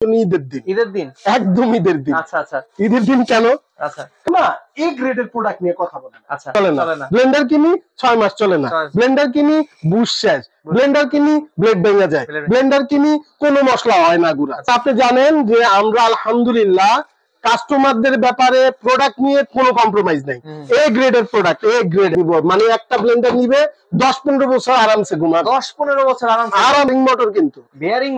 ঈদের দিন একদম ঈদের দিন। আচ্ছা আচ্ছা ঈদের দিন কেন? আচ্ছা না, এ গ্রেডের প্রোডাক্ট নিয়ে কথা বলেন। আচ্ছা চলে না। ব্লেন্ডার কিনি 6 মাস চলে না। ব্লেন্ডার কিনি বুশ শেষ। ব্লেন্ডার কিনি ব্লেড ভেঙে যায়। ব্লেন্ডার কিনি কোনো মশলা হয় না গুঁড়া। আপনি জানেন যে আমরা আলহামদুলিল্লাহ কাস্টমারদের ব্যাপারে প্রোডাক্ট নিয়ে কোনো কম্প্রোমাইজ নাই। এ গ্রেডের প্রোডাক্ট, এ গ্রেড মানে একটা ব্লেন্ডার নিবে 10-15 বছর আরামসে ঘুমাবে। 10-15 বছর আরামসে। আরামিং মোটর কিন্তু বেয়ারিং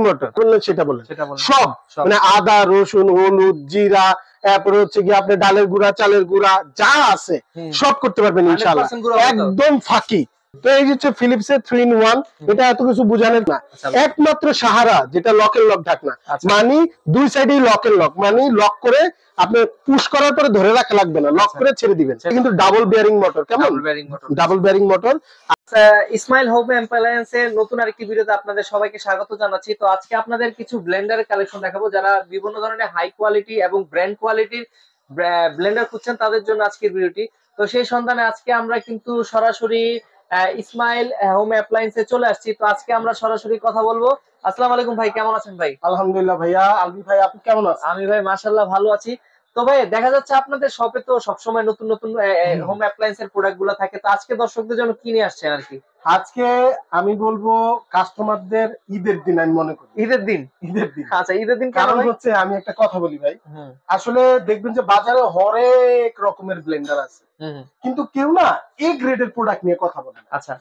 মোটর বললেন সেটা বলেন সব মানে আদা রসুন হলুদ জিরা তারপরে হচ্ছে কি আপনি ডালের গুঁড়া চালের গুঁড়া যা আছে সব করতে পারবেন ইনশাআল্লাহ, একদম ফাঁকি। তো এই হচ্ছে ফিলিপস এর 3-in-1, এটা এত কিছু বুঝানোর না। একমাত্র সাহারা যেটা লকের লক ঢাকনা, মানে দুই সাইডেই লকের লক, মানে লক করে আপনি পুশ করার পরে ধরে রাখা লাগবে না, লক করে ছেড়ে দিবেন। কিন্তু ডাবল বেয়ারিং মোটর, কেমন double bearing motor. Ismail home অ্যাপ্লায়েন্সের নতুন আরেকটি ভিডিওতে আপনাদের সবাইকে স্বাগত জানাচ্ছি। তো আজকে আপনাদের কিছু ব্লেন্ডারের কালেকশন দেখাবো। যারা বিভিন্ন ধরনের হাই কোয়ালিটি এবং ব্র্যান্ড কোয়ালিটির ব্লেন্ডার খুঁজছেন তাদের জন্য আজকের ভিডিওটি। তো সেই সন্ধানে আজকে আমরা কিন্তু সরাসরি ইসমাইল হোম অ্যাপ্লায়েন্সে চলে আসছি। তো আজকে আমরা সরাসরি কথা বলবো। আসসালামু আলাইকুম ভাই, কেমন আছেন ভাই? আলহামদুলিল্লাহ ভাইয়া। আলবি ভাই আপনি কেমন আছেন? আমি ভাই মাশাআল্লাহ ভালো আছি। তো ভাই দেখা যাচ্ছে আপনাদের শপে তো সবসময় নতুন নতুন হোম অ্যাপ্লায়েন্সের প্রোডাক্ট গুলো থাকে। তো আজকে দর্শকদের জন্য কি নিয়ে আসছেন আর কি? আজকে আমি বলবো কাস্টমারদের ঈদের দিন, আমি মনে করি ঈদের দিন। আচ্ছা ঈদের দিন কারণ হচ্ছে আমি একটা কথা বলি ভাই, আসলে দেখবেন যে বাজারে হরেক রকমের ব্লেন্ডার আছে, কিন্তু কেউ না এ গ্রেডের প্রোডাক্ট নিয়ে কথা বলে না। আচ্ছা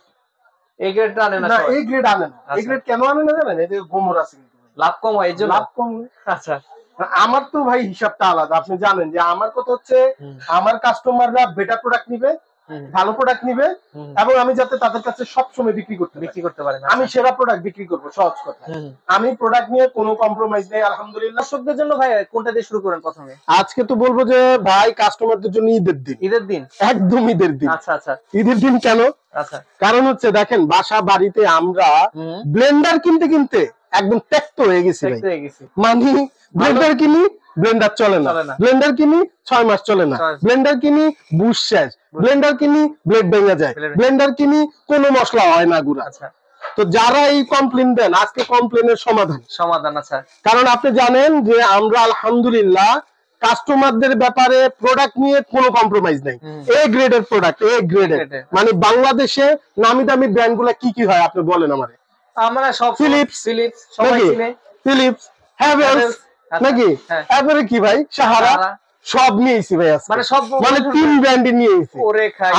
এই গ্রেডটা আনে না, এই গ্রেড আনে না। এই গ্রেড কেন আনে না জানেন? এই যে গোমর আছে, কিন্তু লাভ কম হয় এর জন্য। লাভ কম। আচ্ছা আমার তো ভাই হিসাবটা আলাদা। আপনি জানেন যে আমার কথা হচ্ছে আমার কাস্টমাররা বেটার প্রোডাক্ট নিবে, ভালো প্রোডাক্ট নিবে, এবং আমি যাতে তাদের কাছে সব সময় বিক্রি করতে পারি। আমি সেরা প্রোডাক্ট বিক্রি করব, সহজ কথা। আমি প্রোডাক্ট নিয়ে কোনো কম্প্রোমাইজ নেই আলহামদুলিল্লাহ। দর্শকদের জন্য ভাই কোনটা দিয়ে শুরু করেন প্রথমে? আজকে তো বলবো যে ভাই কাস্টমারদের জন্য ঈদের দিন। ঈদের দিন একদম ঈদের দিন। আচ্ছা আচ্ছা ঈদের দিন কেন? আচ্ছা কারণ হচ্ছে দেখেন বাসা বাড়িতে আমরা ব্লেন্ডার কিনতে কিনতে একদম ত্যক্ত হয়ে গেছি ভাই। মানে ব্লেন্ডার কিনি ব্লেন্ডার চলে না। ব্লেন্ডার কিনি 6 মাস চলে না। ব্লেন্ডার কিনি বুশ শেষ। ব্লেন্ডার কিনি ব্লেড ভেঙে যায়। ব্লেন্ডার কিনি কোনো মশলা হয় না গুঁড়া। তো যারা এই কমপ্লেন দেন, আজকে কমপ্লেনের সমাধান। আচ্ছা কারণ আপনি জানেন যে আমরা আলহামদুলিল্লাহ কাস্টমারদের ব্যাপারে প্রোডাক্ট নিয়ে কোনো কম্প্রোমাইজ নাই। এ গ্রেডের প্রোডাক্ট, এ গ্রেডের মানে বাংলাদেশে নামি দামি ব্র্যান্ড গুলা কি কি হয় আপনি বলেন আমারে? আমরা সব ফিলিপস সবাই চিনে, ফিলিপস হ্যাভেলস নাকি, এবারে কি ভাই সাহারা সব নিয়েছি ভাই আজকে, মানে সব মানে 3 ব্র্যান্ডই নিয়েছি।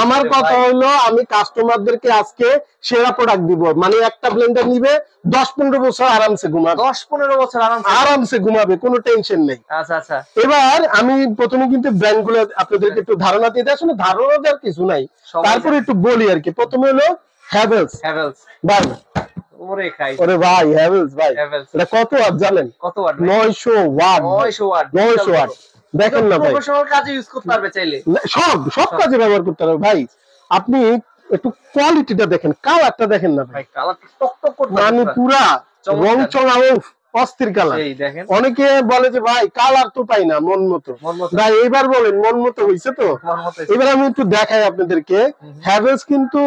আমার কথা হলো আমি কাস্টমারদেরকে আজকে সেরা প্রোডাক্ট দিব। মানে একটা ব্লেন্ডার নিবে 10-15 বছর আরামসে ঘুমাবে। 10-15 বছর আরামসে ঘুমাবে, কোনো টেনশন নেই। আচ্ছা আচ্ছা এবার আমি প্রথমে কিন্তু ব্র্যান্ড গুলো আপনাদেরকে একটু ধারণা দিয়ে দিই। আসলে ধারণা দেওয়ার কিছু নাই, তারপরে একটু বলি আর কি। প্রথমে হলো হ্যাভেলস ভাই। ওরে ভাই হ্যাভেলস ভাই, এটা কত ওয়াট জানেন? কত ওয়াট? 900 ওয়াট। 900 ওয়াট দেখেন না ভাই, প্রফেশনাল কাজে ইউজ করতে পারবে চাইলে, সব কাজে ব্যবহার করতে পারবে ভাই। আপনি একটু কোয়ালিটিটা দেখেন, কালারটা দেখেন না ভাই, কালারটা টকটক করতে মানে পুরা রং চঙা অস্থির কালার। অনেকে বলে যে ভাই কালার তো পাই না মন মতো। ভাই এবার বলেন মন মতো হইছে তো? এবার আমি একটু দেখাই আপনাদেরকে। হ্যাভেলস কিন্তু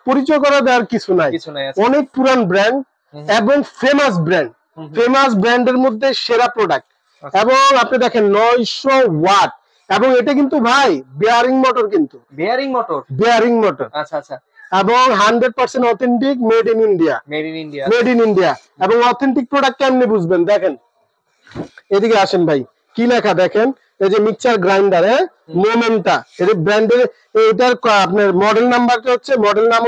পরিচয় করা দেওয়ার কিছু নাই, অনেক পুরান ব্র্যান্ড এবং ফেমাস ব্র্যান্ডের মধ্যে সেরা প্রোডাক্ট। এবং আপনি দেখেন 900 ওয়াট, এবং এটা কিন্তু ভাই বেয়ারিং মোটর, কিন্তু বেয়ারিং মোটর। আচ্ছা আচ্ছা এবং 100% অথেন্টিক, মেড ইন ইন্ডিয়া। এবং অথেন্টিক প্রোডাক্ট কেমনে বুঝবেন? দেখেন এদিকে আসেন ভাই, কি লেখা দেখেন, এই যে মিক্সচার গ্রাইন্ডার, মোমেন্টা, এর ব্র্যান্ডের, এটার আপনার মডেল নাম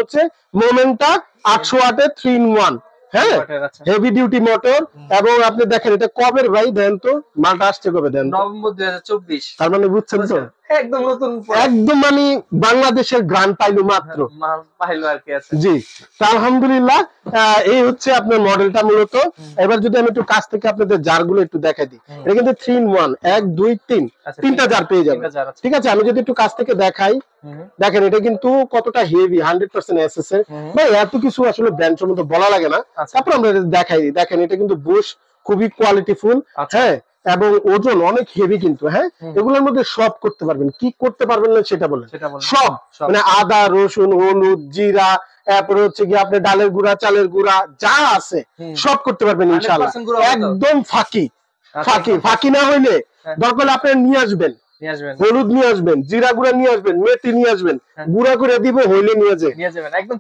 হচ্ছে মোমেন্টা 800 ওয়াটের 3-in-1। হ্যাঁ, হেভি ডিউটি মোটর। এবং আপনি দেখেন এটা কবের ভাই, দেন তো মালটা আসছে কবে, দেন নভেম্বর 2024। তার মানে বুঝছেন তো, একদম নতুন, একদম মানে বাংলাদেশের গ্রান্ড পাইলো মাত্র আর কি আছে। জি, আলহামদুলিল্লাহ। এই হচ্ছে আপনার মডেলটা মূলত। এবার যদি আমি একটু কাছ থেকে আপনাদের জারগুলো একটু দেখাই দিই, এটা কিন্তু 3-in-1, 1 2 3 তিনটা জার পেয়ে যাবেন। ঠিক আছে, আমি যদি একটু কাছ থেকে দেখাই, দেখেন এটা কিন্তু কতটা হেভি, 100% এসএস এর ভাই। এত কিছু আসলে ব্র্যান্ড সম্বন্ধে বলা লাগে না, তারপর আমরা দেখাই দিই। দেখেন এটা কিন্তু বুশ, খুবই কোয়ালিটিফুল। হ্যাঁ, এবং ওজন অনেক হেভি কিন্তু। হ্যাঁ, এগুলোর মধ্যে সব করতে পারবেন, কি করতে পারবেন না সেটা বলেন, সব মানে আদা রসুন হলুদ জিরা তারপরে হচ্ছে কি আপনি ডালের গুঁড়া, চালের গুঁড়া যা আছে সব করতে পারবেন ইনশাআল্লাহ। একদম ফাঁকি ফাঁকি না হইলে দরকার আপনি নিয়ে আসবেন, হলুদ নিয়ে আসবেন, জিরা গুঁড়া নিয়ে আসবেন, মেথি নিয়ে আসবেন, গুঁড়া করে দিব, হইলে নিয়ে যাবেন, একদম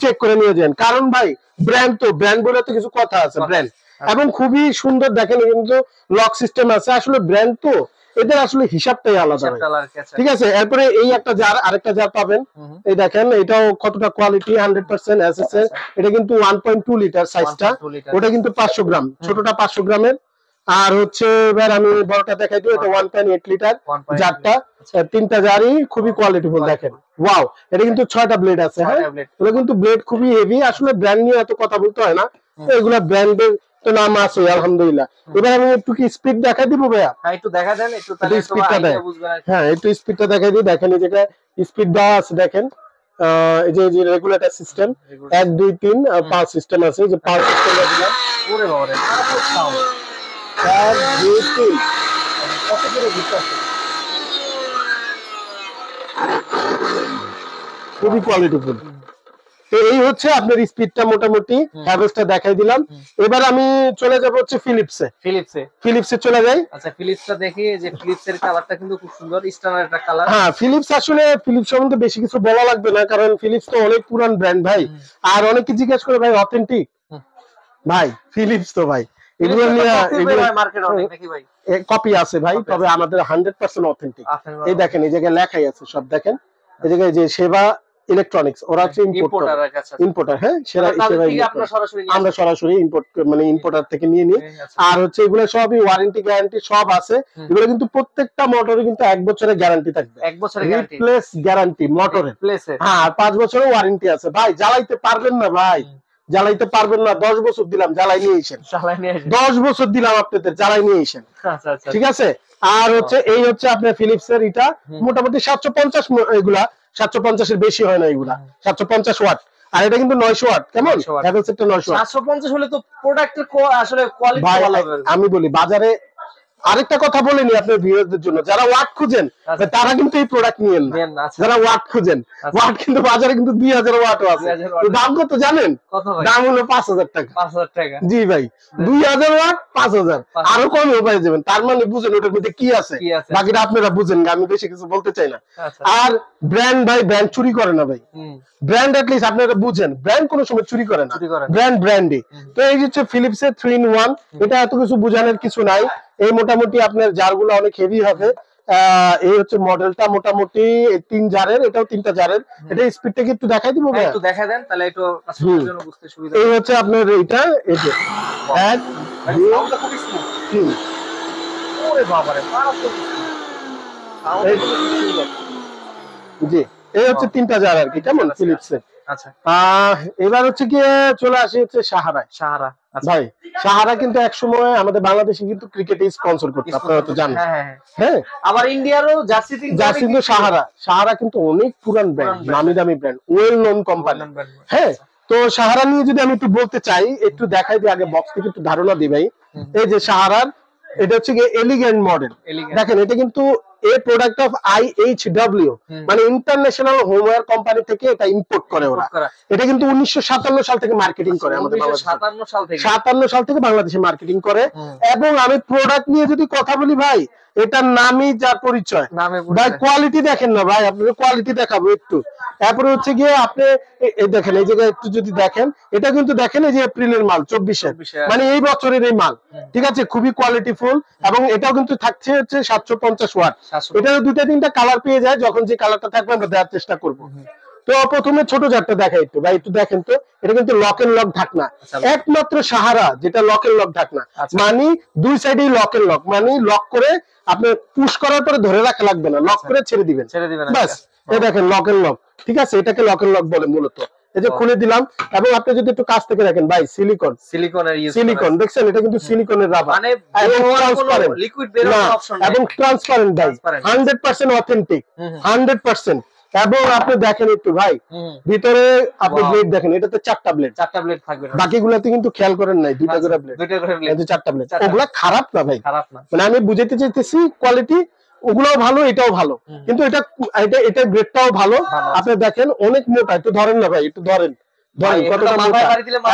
চেক করে নিয়ে যান। কারণ ভাই ব্র্যান্ড তো, ব্র্যান্ড বলে তো কিছু কথা আছে, ব্র্যান্ড এবং খুবই সুন্দর দেখেন, কিন্তু লক সিস্টেম আছে। আসলে ব্র্যান্ড তো এদের আসলে হিসাবটাই আলাদা, ঠিক আছে। এরপরে এই একটা জার, আরেকটা জার পাবেন, এই দেখেন এটাও কতটা কোয়ালিটি, 100% এসএসএর। এটা কিন্তু 1.2 লিটার সাইজটা, ওটা কিন্তু 500 গ্রাম, ছোটটা 500 গ্রামের। আর হচ্ছে এবার আমি বড়টা দেখাই দিই, এটা 1.8 লিটার জারটা। তিনটা জারই খুবই কোয়ালিটিফুল দেখেন। ওয়াও, এটা কিন্তু 6টা ব্লেড আছে। হ্যাঁ, এটা কিন্তু ব্লেড খুবই হেভি। আসলে ব্র্যান্ড নিয়ে এত কথা বলতে হয় না, এগুলা ব্র্যান্ডের তো নাম আছে আলহামদুলিল্লাহ। এবার আমি একটু কি স্পিড দেখাই দিব ভাইয়া? একটু দেখা দেন, একটু স্পিডটা দেন। হ্যাঁ, একটু স্পিডটা দেখাই দিই। দেখেন এই যেটা স্পিড দেওয়া আছে, দেখেন এই যে রেগুলেটর সিস্টেম 1 2 3 5 সিস্টেম আছে। যে 5 সিস্টেম দিলাম, ওরে বাবা রে, কত সাউন্ড! 1 2 3 কত করে দিচ্ছে, খুবই কোয়ালিটিফুল। তো এই হচ্ছে আপনার স্পিডটা মোটামুটি হ্যাভেলসটা দেখাই দিলাম। এবার আমি চলে যাব হচ্ছে ফিলিপসে চলে যাই। আচ্ছা, ফিলিপসটা দেখি, যে ফিলিপসের কালারটা কিন্তু খুব সুন্দর, স্ট্যান্ডার্ড একটা কালার। হ্যাঁ, ফিলিপস আসলে ফিলিপস সম্বন্ধে বেশি কিছু বলা লাগবে না, কারণ ফিলিপস তো অনেক পুরান ব্র্যান্ড ভাই। আর অনেকে জিজ্ঞেস করে ভাই অথেন্টিক, ভাই ফিলিপস তো ভাই এগুলো নিয়ে মার্কেটে অনেক নাকি ভাই কপি আছে ভাই, তবে আমাদের 100% অথেন্টিক। এই দেখেন এই জায়গায় লেখাই আছে সব, দেখেন এই জায়গায় যে সেবা ইলেকট্রনিক্স, ওরা হচ্ছে ইম্পোর্টার। হ্যাঁ, আমরা সরাসরি ইম্পোর্ট, মানে ইম্পোর্টার থেকে নিয়ে নিই। আর হচ্ছে এগুলো সবই ওয়ারেন্টি গ্যারান্টি সব আছে। এগুলো কিন্তু প্রত্যেকটা মোটরে কিন্তু 1 বছরের গ্যারান্টি থাকবে, 1 বছরের রিপ্লেস গ্যারান্টি মোটরের। হ্যাঁ, আর 5 বছরের ওয়ারেন্টি আছে। ভাই জ্বালাইতে পারবেন না, ভাই জ্বালাইতে পারবেন না, 10 বছর দিলাম, জ্বালাই নিয়ে এসেন। 10 বছর দিলাম আপনাদের, জ্বালাই নিয়ে এসেন, ঠিক আছে। আর হচ্ছে এই হচ্ছে আপনার ফিলিপসের, এটা মোটামুটি 750, এগুলা 750 এর বেশি হয় না, এগুলা 750 ওয়াট। আর এটা কিন্তু 900 ওয়াট। কেমন হ্যাভেলস এর 900 ওয়াট, 750 হলে তো প্রোডাক্টের আসলে কোয়ালিটি ভালো হবে। আমি বলি বাজারে আরেকটা কথা বলিনি আপনার ভিউয়ারদের জন্য, যারা ওয়াট খুঁজেন তারা কিন্তু এই প্রোডাক্ট নিয়েন না। যারা ওয়াট খুঁজেন, ওয়াট কিন্তু বাজারে কিন্তু 2000 ওয়াটও আছে। দাম কত জানেন? দাম হলো 5000 টাকা। 5000 টাকা, জি ভাই, 2000 ওয়াট 5000, আরো কমে পেয়ে যাবেন। তার মানে বুঝেন ওটার মধ্যে কি আছে, বাকিটা আপনারা বুঝেন, আমি বেশি কিছু বলতে চাই না। আর ব্র্যান্ড ভাই, ব্র্যান্ড চুরি করে না ভাই। ব্র্যান্ড এট লিস্ট আপনারা বুঝেন, ব্র্যান্ড কোনো সময় চুরি করে না, ব্র্যান্ড ব্র্যান্ডই। তো এই হচ্ছে ফিলিপসের 3 in 1, এটা এত কিছু বোঝানোর কিছু নাই। এই মোটামুটি আপনার জারগুলো অনেক হেভি হবে। এই হচ্ছে মডেলটা, মোটামুটি 3 জারের, এটাও 3টা জারের। এটা স্পিডটা কি একটু দেখাই দিব ভাই? একটু দেখা দেন, তাহলে একটু কাস্টমারের জন্য বুঝতে সুবিধা। এই হচ্ছে আপনার এইটা, এই যে 1 2 3, ওরে বাবা রে, জি এই হচ্ছে 3টা জার আর কি। কেমন ফিলিপসের? আচ্ছা, এবার হচ্ছে কি চলে আসি হচ্ছে সাহারা। ভাই সাহারা কিন্তু এক সময় আমাদের বাংলাদেশে কিন্তু ক্রিকেটে স্পন্সর করতো, আপনারা তো জানেন। হ্যাঁ, আবার ইন্ডিয়ারও জার্সি কিন্তু সাহারা কিন্তু অনেক পুরান ব্র্যান্ড, নামি দামি ব্র্যান্ড, ওয়েল নোন কোম্পানি। হ্যাঁ, তো সাহারা নিয়ে যদি আমি একটু বলতে চাই, একটু দেখাই দিই আগে, বক্স থেকে একটু ধারণা দিই ভাই। এই যে সাহারার, এটা হচ্ছে কি এলিগেন্ট মডেল। দেখেন এটা কিন্তু এ প্রোডাক্ট অফ IHW, মানে ইন্টারন্যাশনাল হোমওয়্যার কোম্পানি থেকে এটা ইম্পোর্ট করে ওরা। এটা কিন্তু 1957 সাল থেকে মার্কেটিং করে আমাদের বাংলাদেশে, 57 সাল থেকে বাংলাদেশে মার্কেটিং করে। এবং আমি প্রোডাক্ট নিয়ে যদি কথা বলি ভাই, এটার নামই যা পরিচয় ভাই। কোয়ালিটি দেখেন না ভাই, আপনাদের কোয়ালিটি দেখাবো একটু। তারপরে হচ্ছে গিয়ে আপনি এই দেখেন, এই জায়গায় একটু যদি দেখেন, এটা কিন্তু দেখেন এই যে এপ্রিলের মাল, 24-এর, মানে এই বছরের এই মাল, ঠিক আছে, খুবই কোয়ালিটিফুল। এবং এটাও কিন্তু থাকছে হচ্ছে 750 ওয়াট। এটা 2-3টা কালার পেয়ে যায়, যখন যে কালারটা থাকবে আমরা দেওয়ার চেষ্টা করব। তো প্রথমে ছোট জারটা দেখাই একটু ভাই, একটু দেখেন তো। এটা কিন্তু লক এন্ড লক ঢাকনা, একমাত্র সাহারা যেটা লক এন্ড লক ঢাকনা, মানে দুই সাইডেই লক এন্ড লক, মানে লক করে আপনি পুশ করার পরে ধরে রাখা লাগবে না, লক করে ছেড়ে দিবেন বাস। এই দেখেন লক এন্ড লক, ঠিক আছে, এটাকে লক এন্ড লক বলে মূলত। এই যে খুলে দিলাম, এবং আপনি যদি একটু কাছ থেকে দেখেন ভাই, সিলিকন দেখছেন, এটা কিন্তু সিলিকনের রাবার, মানে লিকুইড বের হওয়ার অপশন নাই, এবং ট্রান্সপারেন্ট ভাই, 100% অথেন্টিক, 100%। এবং আপনি দেখেন একটু ভাই, ভিতরে আপনি ব্লেড দেখেন, এটাতে 4টা ব্লেড থাকবে, বাকিগুলোতে কিন্তু খেয়াল করেন নাই 2টা করে ব্লেড, এই যে 4টা ব্লেড। ওগুলা খারাপ না ভাই, খারাপ না, মানে আমি বুঝাইতে চাইতেছি কোয়ালিটি ওগুলোও ভালো, এটাও ভালো, কিন্তু এটা গ্রেডটাও ভালো। আপনি দেখেন অনেক মোটা, একটু ধরেন না ভাই, একটু ধরেন কতটা মোটা,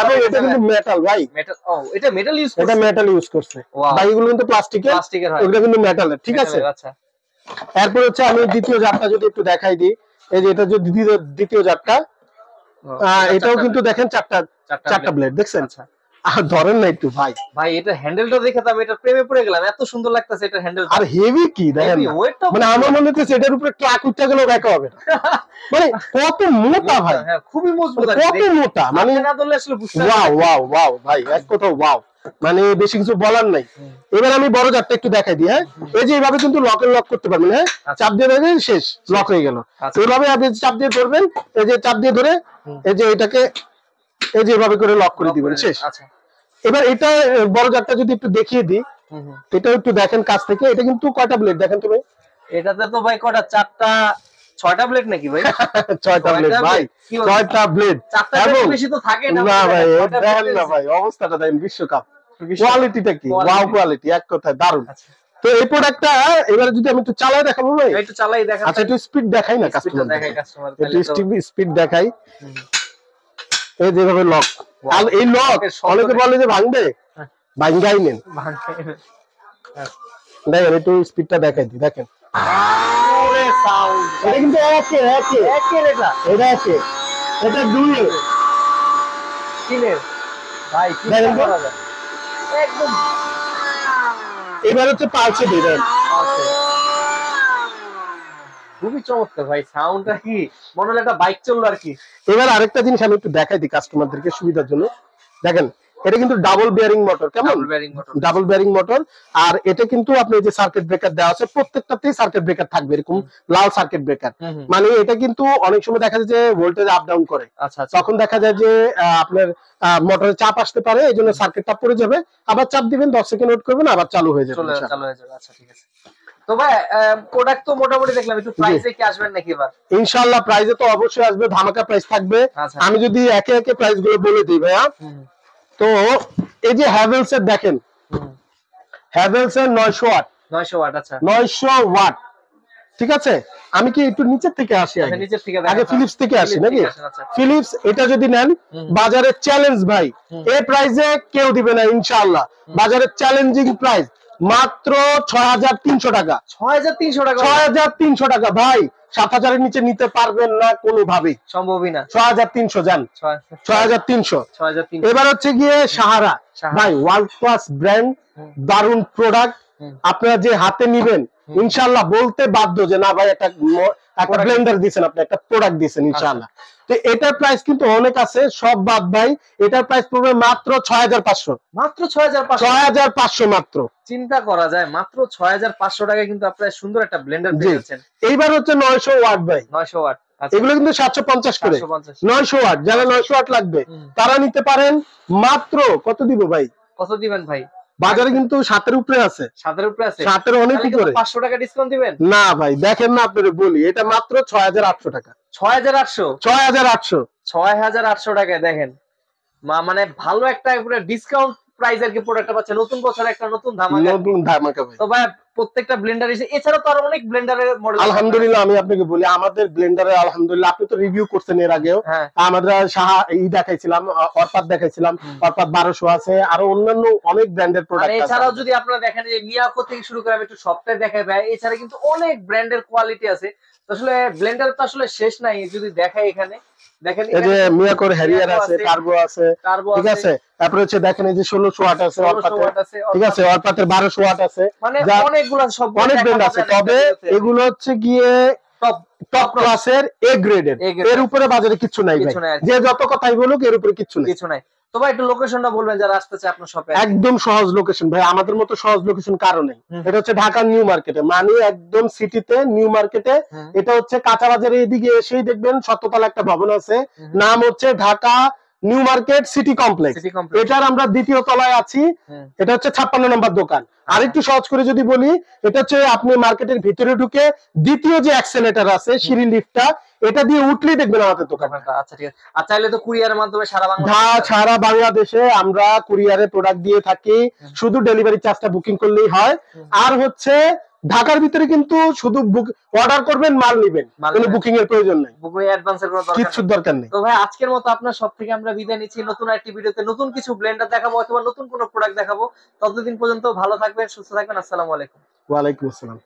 এবং এটা কিন্তু মেটাল ভাই, এটা মেটাল ইউজ করছে ভাই, এগুলো কিন্তু প্লাস্টিকের, ওগুলো কিন্তু মেটালের, ঠিক আছে। এরপর হচ্ছে আমি দ্বিতীয় জারটা যদি একটু দেখাই দিই, এই যে এটা যে দ্বিতীয় জারটা, এটাও কিন্তু দেখেন চারটা ব্লেড দেখছেন। আর ধরেন না একটু ভাই, এটা হ্যান্ডেলটা দেখে তো আমি এটা প্রেমে পড়ে গেলাম, এত সুন্দর লাগতেছে এটা হ্যান্ডেল। আর হেভি কি দেখেন, মানে আমার মনে হচ্ছে এটার উপরে ট্রাক উঠতে গেলেও দেখা হবে না, মানে কত মোটা ভাই, খুবই মজবুত, কত মোটা, মানে না ধরলে আসলে বুঝতে ওয়াও ওয়াও ওয়াও ভাই, এক কথা ওয়াও, মানে বেশি কিছু বলার নাই। এবার আমি বড় জারটা একটু দেখাই দিই। হ্যাঁ, এই যে এইভাবে কিন্তু লক করতে পারবেন। হ্যাঁ, চাপ দিয়ে ধরে শেষ, লক হয়ে গেল। এইভাবে আপনি চাপ দিয়ে ধরবেন, এই যে চাপ দিয়ে ধরে এই যে এটাকে এই যে এইভাবে করে লক করে দিবেন, শেষ। এবার এটা বড় জারটা যদি একটু দেখিয়ে দিই, এটা একটু দেখেন কাছ থেকে, এটা কিন্তু কয়টা ব্লেড দেখেন তুমি? এটাতে তো ভাই কয়টা, 6টা ব্লেড নাকি ভাই? 6টা ব্লেড ভাই, 6টা ব্লেড, এবং বেশি তো থাকে না ভাই, দেখেন না ভাই অবস্থাটা দেখেন, বিশ্বকাপ কোয়ালিটিটা কি, ওয়াও কোয়ালিটি, এক কথায় দারুণ। তো এই প্রোডাক্টটা এবারে যদি আমি একটু চালাই দেখাবো ভাই, একটু চালাই দেখান। আচ্ছা, একটু স্পিড দেখাই না কাস্টমার, একটু স্পিড দেখাই। এই যেভাবে লক, আর এই লক অনেকে বলে যে ভাঙবে, ভাঙাই নেন, দেখেন একটু স্পিডটা দেখাই দিই, দেখেন এটা কিন্তু এটা দুই ভাই, একদম। এবার হচ্ছে পালসে দিবেন, খুবই চমৎকার ভাই, সাউন্ডটা কি মনে হলো একটা বাইক চললো আর কি। এবার আরেকটা জিনিস আমি একটু দেখাই দিই কাস্টমারদেরকে সুবিধার জন্য, দেখেন এটা কিন্তু ডাবল বিয়ারিং মোটর, কেমন ডাবল বিয়ারিং মোটর। আর এটা কিন্তু আপনি যে সার্কিট ব্রেকার দেওয়া আছে, প্রত্যেকটাতেই সার্কিট ব্রেকার থাকবে, এরকম লাল সার্কিট ব্রেকার, মানে এটা কিন্তু অনেক সময় দেখা যায় যে ভোল্টেজ আপ ডাউন করে, তখন দেখা যায় যে আপনার মোটরে চাপ আসতে পারে, এই জন্য সার্কিটটা পড়ে যাবে, আবার চাপ দিবেন, 10 সেকেন্ড ওয়েট করবেন, আবার চালু হয়ে যাবে। আচ্ছা ঠিক আছে। তো ভাই প্রোডাক্ট তো মোটামুটি দেখলাম, একটু প্রাইসে কি আসবেন নাকি এবার? ইনশাআল্লাহ প্রাইসে তো অবশ্যই আসবে, ধামাকা প্রাইস থাকবে। আমি যদি একে একে প্রাইস গুলো বলে দিই ভাইয়া, তো এই যে হ্যাভেলস এর দেখেন, হ্যাভেলস এর 900 ওয়াট, 900 ওয়াট, আচ্ছা 900 ওয়াট, ঠিক আছে। আমি কি একটু নিচের থেকে আসি, আগে ফিলিপস থেকে আসি নাকি? ফিলিপস এটা যদি নেন, বাজারে চ্যালেঞ্জ ভাই, এই প্রাইসে কেউ দিবে না ইনশাআল্লাহ, বাজারে চ্যালেঞ্জিং প্রাইস মাত্র 6300 টাকা, 6300 টাকা, 6300 টাকা ভাই, 7000 এর নিচে নিতে পারবেন না কোনোভাবেই, সম্ভবই না। 6300 জান, 6300। এবার হচ্ছে গিয়ে সাহারা ভাই, ওয়ার্ল্ড ক্লাস ব্র্যান্ড, দারুন প্রোডাক্ট, আপনারা যে হাতে নিবেন ইনশাআল্লাহ বলতে বাধ্য যে না ভাই একটা ব্লেন্ডার দিয়েছেন, আপনি একটা প্রোডাক্ট দিয়েছেন ইনশাআল্লাহ। তো এটার প্রাইস কিন্তু অনেক আছে, সব বাদ ভাই, এটার প্রাইস পড়বে মাত্র 6500, মাত্র 6500 মাত্র। চিন্তা করা যায়, মাত্র 6500 টাকায় কিন্তু আপনারা সুন্দর একটা ব্লেন্ডার পেয়েছেন। এইবার হচ্ছে 900 ওয়াট ভাই, 900 ওয়াট, এগুলো কিন্তু 750 করে, 900 ওয়াট, যারা 900 ওয়াট লাগবে তারা নিতে পারেন মাত্র, কত দিব ভাই, কত দিবেন ভাই? বাজারে কিন্তু 7 এর উপরে আছে, 7 এর উপরে আছে, 7 এর অনেক উপরে। 500 টাকা ডিসকাউন্ট দিবেন না ভাই, দেখেন না আপনাদের বলি, এটা মাত্র 6800 টাকা, 6800 টাকায় দেখেন, মানে ভালো একটা ডিসকাউন্ট প্রাইস আর কি প্রোডাক্টটা পাচ্ছে, নতুন বছরে একটা নতুন ধামাকা ভাই। তো ভাই প্রত্যেকটা ব্লেন্ডার এছাড়া তো আরো অনেক ব্লেন্ডারের মডেল, আলহামদুলিল্লাহ আমি আপনাকে বলি আমাদের ব্লেন্ডারে আলহামদুলিল্লাহ, আপনি তো রিভিউ করছেন এর আগেও, আমরা দেখাইছিলাম, অরপাত দেখাইছিলাম, অরপাত 1200 আছে, আরো অন্যান্য অনেক ব্র্যান্ডের প্রোডাক্ট আছে। এছাড়াও যদি আপনারা দেখেন যে মিয়াকো থেকে শুরু করে আমি একটু সবটাই দেখাই ভাই, এছাড়া কিন্তু অনেক ব্র্যান্ডের কোয়ালিটি আছে। আসলে ব্লেন্ডার তো আসলে শেষ নাই, যদি দেখাই এখানে দেখেন, এই যে মিয়াকোর হ্যারিয়ার আছে, টার্বো আছে, ঠিক আছে। তারপরে হচ্ছে দেখেন এই যে 1600 ওয়াট আছে অরপাতে, ঠিক আছে, অরপাতের 1200 ওয়াট আছে, মানে অনেকগুলো সব অনেক ব্র্যান্ড আছে। তবে এগুলো হচ্ছে গিয়ে টপ ক্লাসের এ গ্রেডের, এর উপরে বাজারে কিছু নাই ভাই, যে যত কথাই বলুক এর উপরে কিছু নাই। তো ভাই একটু লোকেশনটা বলবেন যারা আসতে চায় আপনার শপে। একদম সহজ লোকেশন ভাই, আমাদের মতো সহজ লোকেশন কারো নেই। এটা হচ্ছে ঢাকার নিউ মার্কেটে, মানে একদম সিটিতে নিউ মার্কেটে। এটা হচ্ছে কাঁচা বাজারের এদিকে এসেই দেখবেন শততলা একটা ভবন আছে, নাম হচ্ছে Dhaka new market city complex, এটার আমরা দ্বিতীয় তলায় আছি। এটা হচ্ছে 56 নম্বর দোকান। আর একটু সহজ করে যদি বলি, এটা হচ্ছে আপনি মার্কেটের ভিতরে ঢুকে দ্বিতীয় যে অ্যাক্সেলেটর আছে, সিঁড়ি লিফটটা, এটা দিয়ে উঠলেই দেখবেন আমাদের দোকানটা। আচ্ছা ঠিক আছে। আর চাইলে তো কুরিয়ারের মাধ্যমে সারা বাংলাদেশে আমরা কুরিয়ারে প্রোডাক্ট দিয়ে থাকি, শুধু ডেলিভারি চার্জটা বুকিং করলেই হয়। আর হচ্ছে ঢাকার ভিতরে কিন্তু শুধু অর্ডার করবেন, মাল নেবেন, কোনো বুকিং এর প্রয়োজন নাই, বুকিং অ্যাডভান্সের কোনো কিছু দরকার নেই। তো ভাই আজকের মতো আপনার সব থেকে আমরা বিদায় নিচ্ছি। নতুন একটি ভিডিওতে নতুন কিছু ব্লেন্ডার দেখাবো অথবা নতুন কোনো প্রোডাক্ট দেখাবো। ততদিন পর্যন্ত ভালো থাকবেন, সুস্থ থাকবেন। আসসালামু আলাইকুম। ওয়া আলাইকুম আসসালাম।